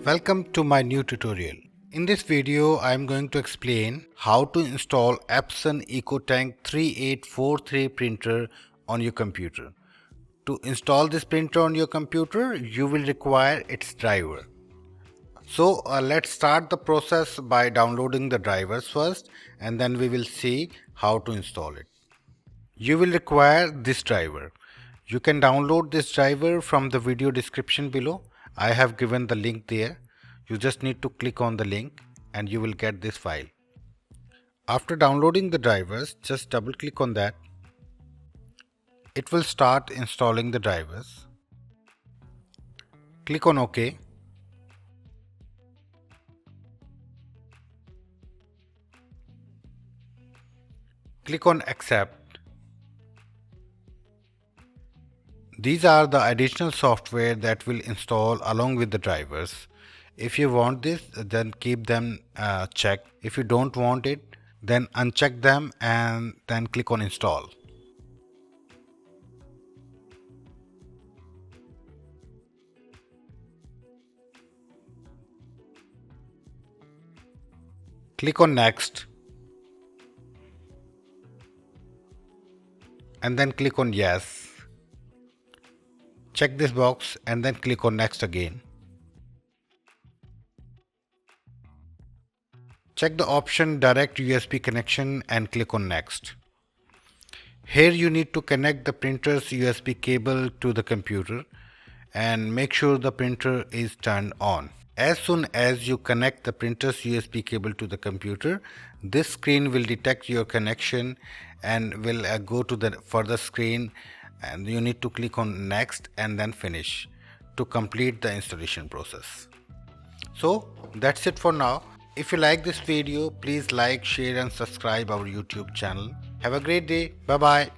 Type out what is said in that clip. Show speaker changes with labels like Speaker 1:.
Speaker 1: Welcome to my new tutorial. In this video, I am going to explain how to install Epson Ecotank 3843 printer on your computer. To install this printer on your computer, you will require its driver. So let's start the process by downloading the drivers first, and then we will see how to install it. You will require this driver. You can download this driver from the video description below. I have given the link there. You just need to click on the link and you will get this file. After downloading the drivers, just double click on that. It will start installing the drivers. Click on OK. Click on Accept. These are the additional software that will install along with the drivers. If you want this, then keep them checked. If you don't want it, then uncheck them and then click on install. Click on next and then click on yes. Check this box and then click on next again. Check the option direct USB connection and click on next. Here you need to connect the printer's USB cable to the computer and make sure the printer is turned on. As soon as you connect the printer's USB cable to the computer, this screen will detect your connection and will go to the further screen, and you need to click on next and then finish to complete the installation process. So that's it for now. If you like this video, please like, share and subscribe our YouTube channel. Have a great day. Bye bye.